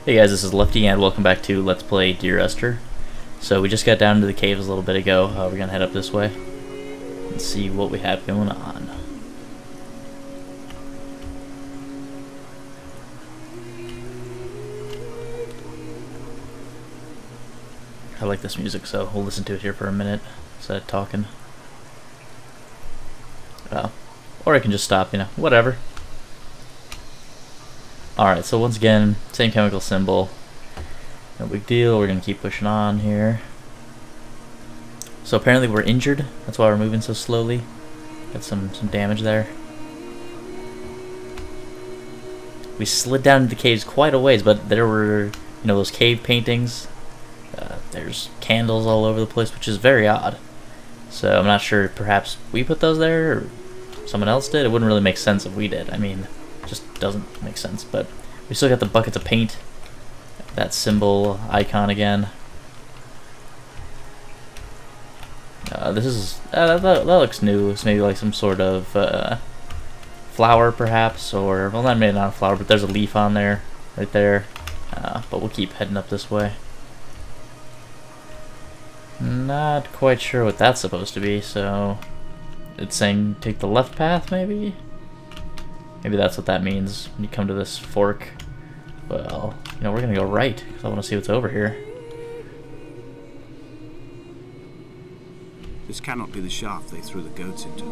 Hey guys, this is Lefty and welcome back to Let's Play Dear Esther. So we just got down to the caves a little bit ago. We're gonna head up this way and see what we have going on. I like this music, so we'll listen to it here for a minute instead of talking. Or I can just stop, whatever. Alright, so once again, same chemical symbol. No big deal, we're gonna keep pushing on here. So apparently we're injured, that's why we're moving so slowly. Got some damage there. We slid down into the caves quite a ways, but there were, those cave paintings. There's candles all over the place, which is very odd. So I'm not sure, perhaps we put those there, or someone else did? It wouldn't really make sense if we did. I mean, it just doesn't make sense, but we still got the buckets of paint. That symbol icon again. This is that looks new. It's maybe like some sort of flower, perhaps, or well, not maybe not a flower, but there's a leaf on there, right there. But we'll keep heading up this way. Not quite sure what that's supposed to be. So it's saying take the left path, maybe. Maybe that's what that means when you come to this fork. Well, we're gonna go right because I want to see what's over here. This cannot be the shaft they threw the goats into.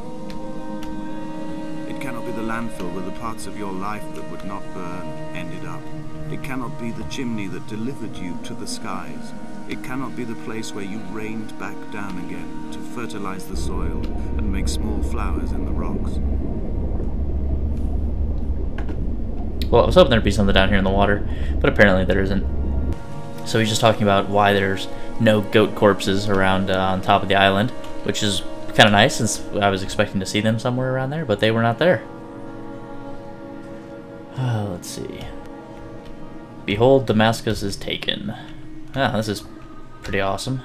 It cannot be the landfill where the parts of your life that would not burn ended up. It cannot be the chimney that delivered you to the skies. It cannot be the place where you rained back down again to fertilize the soil and make small flowers in the rocks. Well, I was hoping there'd be something down here in the water, but apparently there isn't. So he's just talking about why there's no goat corpses around on top of the island, which is kind of nice since I was expecting to see them somewhere around there, but they were not there. Let's see. Behold, Damascus is taken. This is pretty awesome.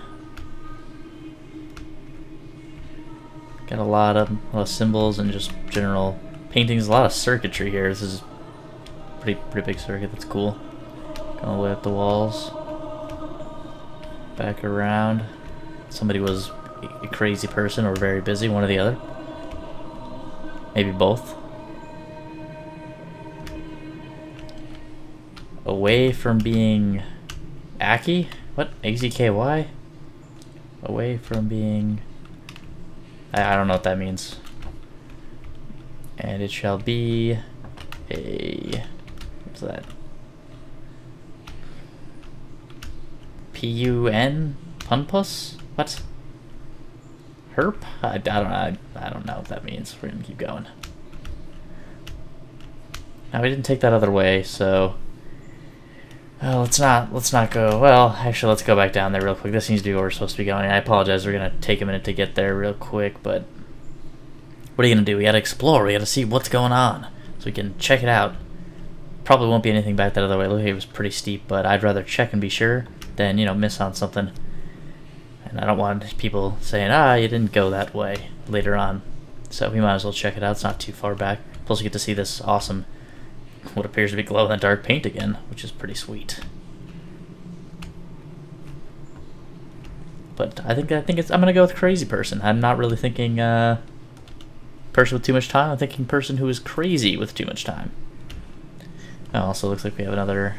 Got a lot of symbols and just general paintings, a lot of circuitry here. This is pretty big circuit. That's cool. Going all the way up the walls, back around. Somebody was a crazy person or very busy, one or the other. Maybe both. Away from being Aki? What? AZKY? Away from being... I don't know what that means. And it shall be a... What's that? P-U-N? Punpus? What? Herp? I don't know what that means. We're gonna keep going. Now we didn't take that other way, so... let's not go... Well, actually, let's go back down there real quick. This seems to be where we're supposed to be going. I apologize, we're gonna take a minute to get there real quick, but... What are you gonna do? We gotta explore. We gotta see what's going on, so we can check it out. Probably won't be anything back that other way. Look, it was pretty steep, but I'd rather check and be sure than, miss on something. And I don't want people saying, you didn't go that way later on. So we might as well check it out. It's not too far back. Plus we get to see this awesome, what appears to be glow-in-the-dark paint again, which is pretty sweet. But I think I'm gonna go with crazy person. I'm not really thinking person with too much time. I'm thinking person who is crazy with too much time. It also looks like we have another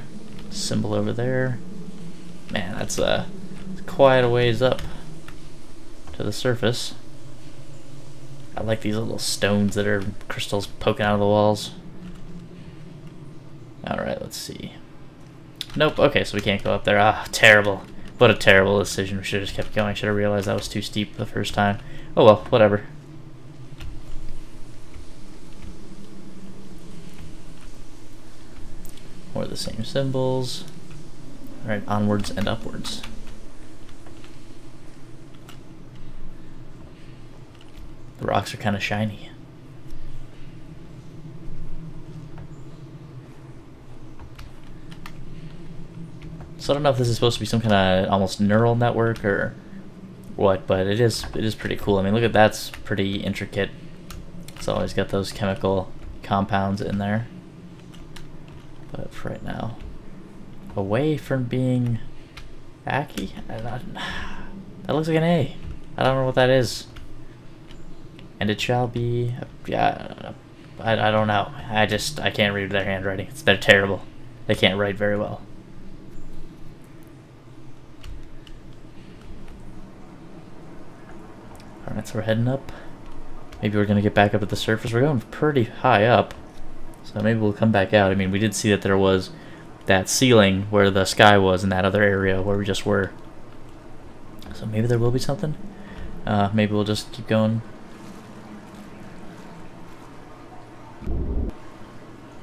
symbol over there. Man, that's quite a ways up to the surface. I like these little stones that are crystals poking out of the walls. Alright, let's see. Nope, okay, so we can't go up there. Terrible. What a terrible decision. We should have just kept going. Should have realized that was too steep the first time. Oh well, whatever. More of the same symbols. Alright, onwards and upwards. The rocks are kind of shiny. So I don't know if this is supposed to be some kind of almost neural network or what, but it is pretty cool. I mean, look at that's pretty intricate. It's always got those chemical compounds in there. But for right now, away from being Aki? That looks like an A. I don't know what that is. And it shall be... Yeah, I don't know. I can't read their handwriting. They're terrible. They can't write very well. Alright, so we're heading up. Maybe we're going to get back up at the surface. We're going pretty high up. So maybe we'll come back out. I mean, we did see that there was that ceiling where the sky was in that other area where we just were. So maybe there will be something. Maybe we'll just keep going.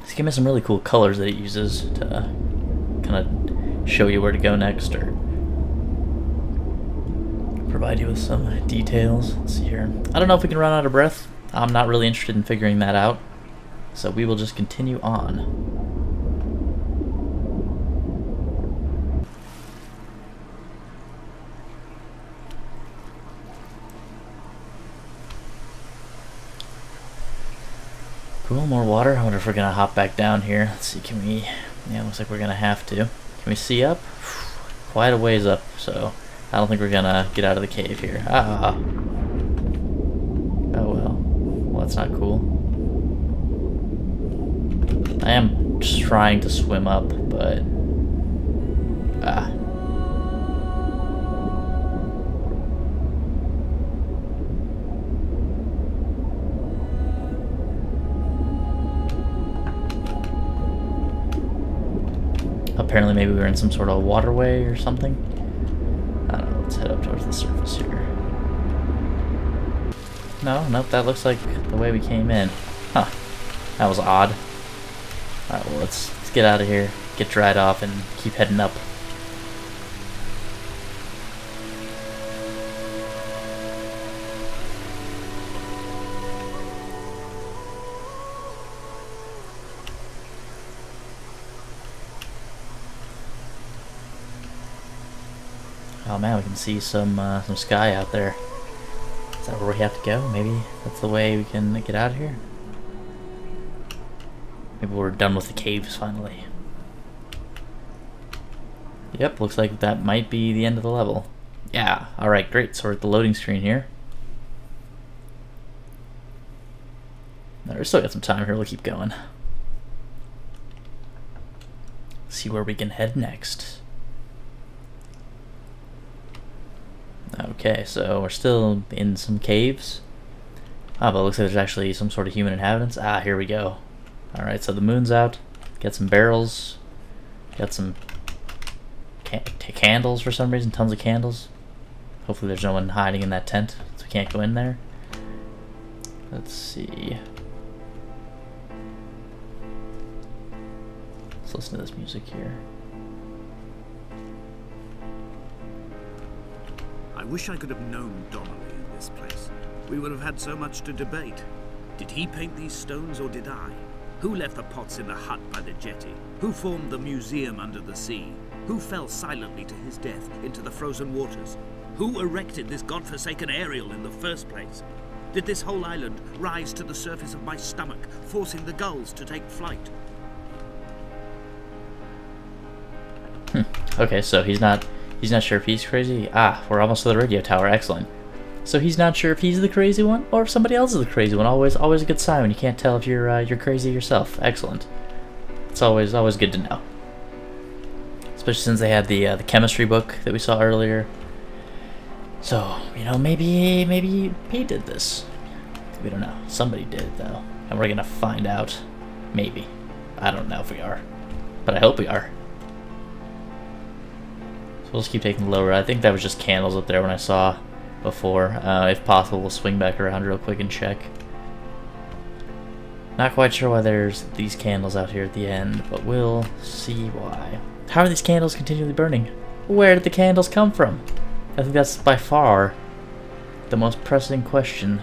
It's giving me some really cool colors that it uses to kind of show you where to go next or provide you with some details. Let's see here. I don't know if we can run out of breath. I'm not really interested in figuring that out. So we will just continue on. Cool, more water. I wonder if we're gonna hop back down here. Let's see, can we... Yeah, looks like we're gonna have to. Can we see up? Quite a ways up, so I don't think we're gonna get out of the cave here. Ah. Oh well. Well, that's not cool. I am just trying to swim up, but... Ah. Apparently maybe we were in some sort of waterway or something. I don't know, let's head up towards the surface here. No, nope, that looks like the way we came in. Huh, that was odd. Alright, well let's get out of here, get dried off, and keep heading up. Oh man, we can see some sky out there. Is that where we have to go? Maybe that's the way we can get out of here? Maybe we're done with the caves finally. Yep, looks like that might be the end of the level. Yeah, alright, great. So we're at the loading screen here. Now, we still got some time here, we'll keep going. See where we can head next. Okay, so we're still in some caves. Ah, but it looks like there's actually some sort of human inhabitants. Ah, here we go. Alright, so the moon's out. Got some barrels. Got some candles for some reason. Tons of candles. Hopefully there's no one hiding in that tent, so we can't go in there. Let's see. Let's listen to this music here. I wish I could have known Donnelly in this place. We would have had so much to debate. Did he paint these stones or did I? Who left the pots in the hut by the jetty? Who formed the museum under the sea? Who fell silently to his death into the frozen waters? Who erected this godforsaken aerial in the first place? Did this whole island rise to the surface of my stomach, forcing the gulls to take flight? Okay, so he's not sure if he's crazy. Ah, we're almost to the radio tower. Excellent. So he's not sure if he's the crazy one or if somebody else is the crazy one. Always a good sign when you can't tell if you're crazy yourself. Excellent. It's always good to know. Especially since they had the chemistry book that we saw earlier. So you know, maybe he did this. We don't know. Somebody did it though, and we're gonna find out. Maybe. I don't know if we are, but I hope we are. So we'll just keep taking the lower. I think that was just candles up there when I saw before. If possible, we'll swing back around real quick and check. Not quite sure why there's these candles out here at the end, but we'll see why. How are these candles continually burning? Where did the candles come from? I think that's by far the most pressing question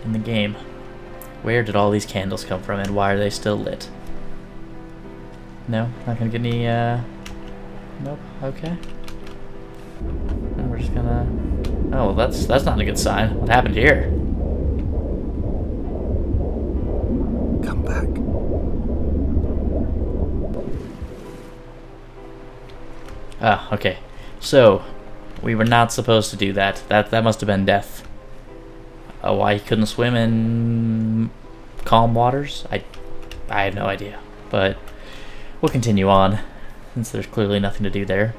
in the game. Where did all these candles come from and why are they still lit? No? Not gonna get any, nope, okay. And we're just gonna... Oh, well, that's not a good sign. What happened here? Come back. Ah, okay. So, we were not supposed to do that. That must have been death. Why he couldn't swim in calm waters? I have no idea. But we'll continue on, since there's clearly nothing to do there.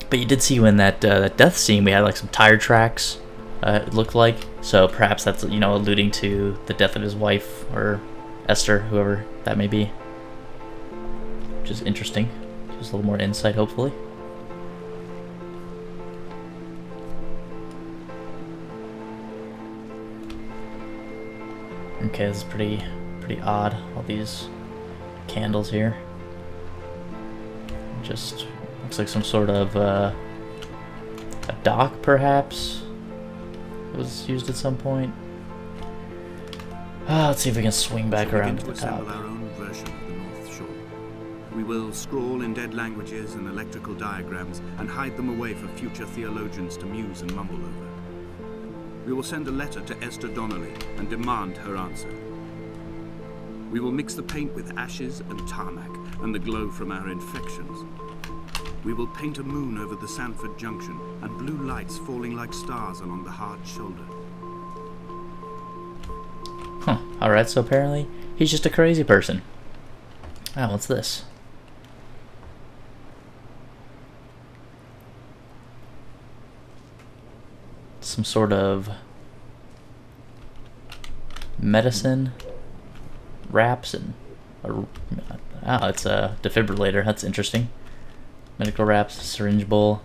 But you did see when that death scene, we had like some tire tracks, it looked like. So perhaps that's, you know, alluding to the death of his wife, or Esther, whoever that may be. Which is interesting. Just a little more insight, hopefully. Okay, this is pretty odd, all these candles here. Just looks like some sort of a dock, perhaps, was used at some point. Let's see if we can swing back around to the top. Our own version of the North Shore. We will scrawl in dead languages and electrical diagrams and hide them away for future theologians to muse and mumble over. We will send a letter to Esther Donnelly and demand her answer. We will mix the paint with ashes and tarmac and the glow from our infections. We will paint a moon over the Sanford Junction and blue lights falling like stars along the hard shoulder. Huh, alright, so apparently he's just a crazy person. Oh, what's this? Some sort of medicine wraps and it's a defibrillator. That's interesting. Medical wraps, syringe bowl.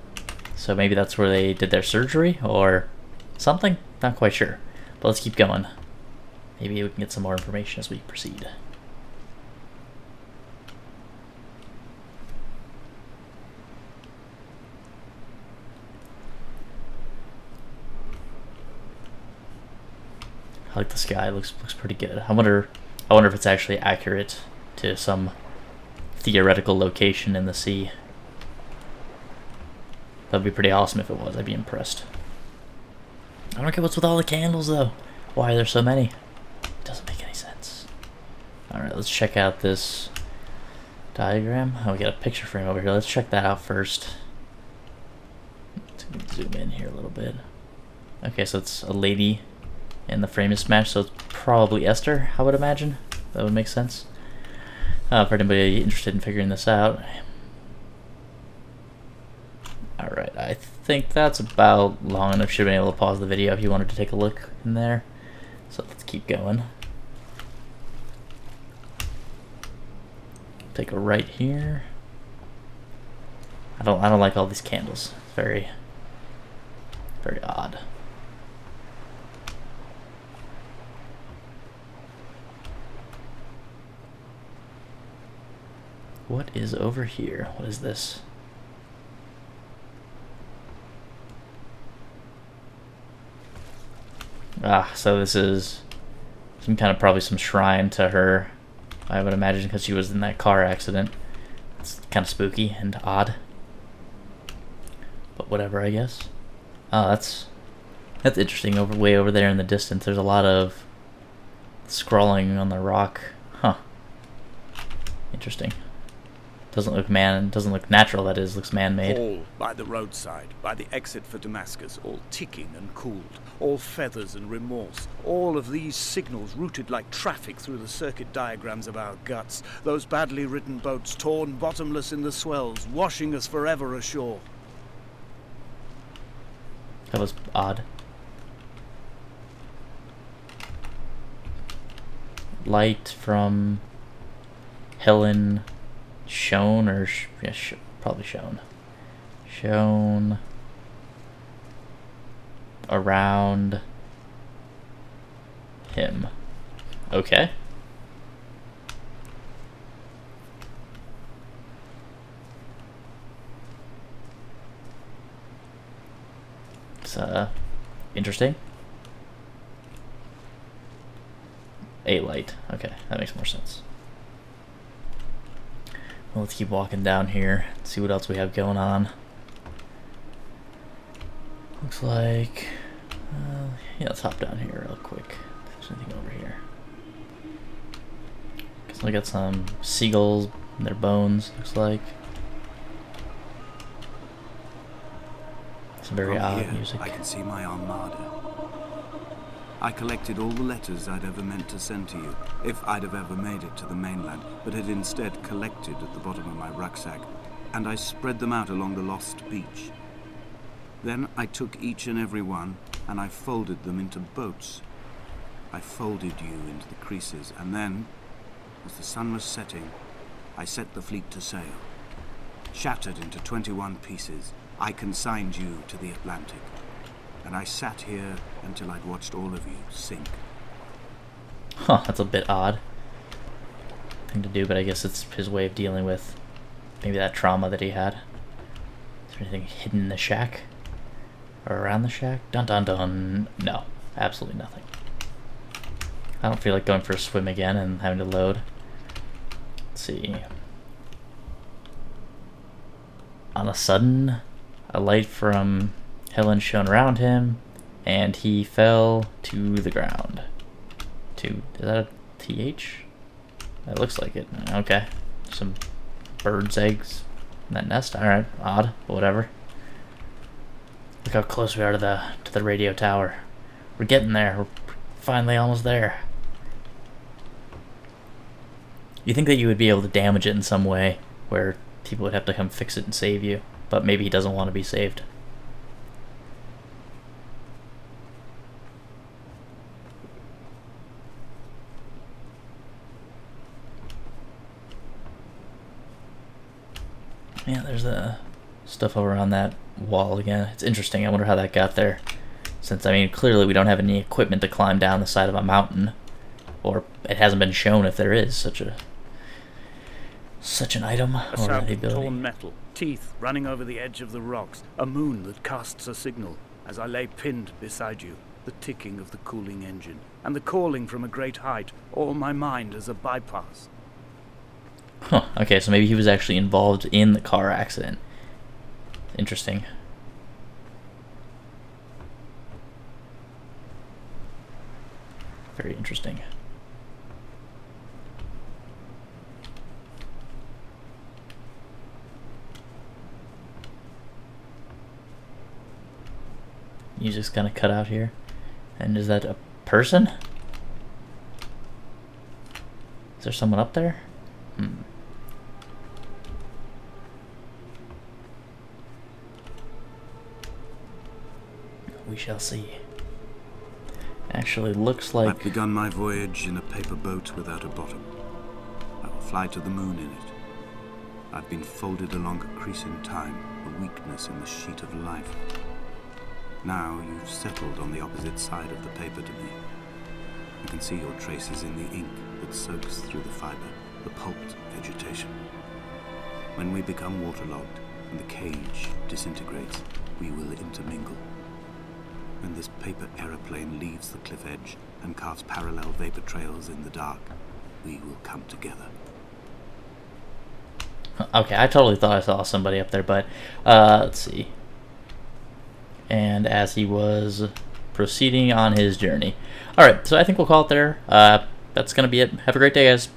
So maybe that's where they did their surgery or something. Not quite sure. But let's keep going. Maybe we can get some more information as we proceed. I like the sky. Looks pretty good. I wonder if it's actually accurate to some theoretical location in the sea. That'd be pretty awesome if it was. I'd be impressed. I don't get what's with all the candles though. Why are there so many? It doesn't make any sense. Alright, let's check out this diagram. Oh, we got a picture frame over here. Let's check that out first. Let's zoom in here a little bit. Okay, so it's a lady and the frame is smashed, so it's probably Esther, I would imagine. That would make sense. For anybody interested in figuring this out. Alright, I think that's about long enough. Should have been able to pause the video if you wanted to take a look in there. So let's keep going. Take a right here. I don't like all these candles. Very odd. What is over here? What is this? Ah, so this is some kind of probably some shrine to her, I would imagine, because she was in that car accident. It's kind of spooky and odd. But whatever, I guess. Oh, that's interesting. Way over there in the distance, there's a lot of scrawling on the rock. Huh. Interesting. Doesn't look natural, that is, looks man-made. All by the roadside, by the exit for Damascus, all ticking and cooled, all feathers and remorse, all of these signals routed like traffic through the circuit diagrams of our guts, those badly written boats torn bottomless in the swells, washing us forever ashore. That was odd. Light from Helen shown, or probably shown around him. Okay. It's interesting. A light. Okay, that makes more sense. Well, let's keep walking down here, see what else we have going on. Looks like, yeah, let's hop down here real quick. If there's anything over here. Guess we got some seagulls and their bones, looks like. Some very From odd here, music. I can see my armada. I collected all the letters I'd ever meant to send to you, if I'd have ever made it to the mainland, but had instead collected at the bottom of my rucksack, and I spread them out along the lost beach. Then I took each and every one, and I folded them into boats. I folded you into the creases, and then, as the sun was setting, I set the fleet to sail. Shattered into 21 pieces, I consigned you to the Atlantic. And I sat here until I'd watched all of you sink. Huh, that's a bit odd thing to do, but I guess it's his way of dealing with maybe that trauma that he had. Is there anything hidden in the shack? Or around the shack? Dun dun dun. No, absolutely nothing. I don't feel like going for a swim again and having to load. Let's see. On a sudden, a light from Helen shone around him, and he fell to the ground. Is that a TH? That looks like it. Okay. Some bird's eggs in that nest. Alright, odd, but whatever. Look how close we are to the radio tower. We're getting there. We're finally almost there. You think that you would be able to damage it in some way where people would have to come fix it and save you, but maybe he doesn't want to be saved. Yeah, there's the stuff over on that wall again. It's interesting. I wonder how that got there. Since, I mean, clearly we don't have any equipment to climb down the side of a mountain. Or it hasn't been shown if there is such an item A or sound the of ability. torn metal, teeth running over the edge of the rocks, a moon that casts a signal as I lay pinned beside you, the ticking of the cooling engine, and the calling from a great height, all my mind as a bypass. Huh, okay, so maybe he was actually involved in the car accident. Interesting. Very interesting. Music's kind of cut out here. And is that a person? Is there someone up there? We shall see. Actually, looks like... I've begun my voyage in a paper boat without a bottom. I will fly to the moon in it. I've been folded along a crease in time, a weakness in the sheet of life. Now you've settled on the opposite side of the paper to me. I can see your traces in the ink that soaks through the fiber, the pulped vegetation. When we become waterlogged and the cage disintegrates, we will intermingle. When this paper aeroplane leaves the cliff edge and carves parallel vapor trails in the dark, we will come together. Okay, I totally thought I saw somebody up there, but let's see. And as he was proceeding on his journey. Alright, so I think we'll call it there. That's going to be it. Have a great day, guys.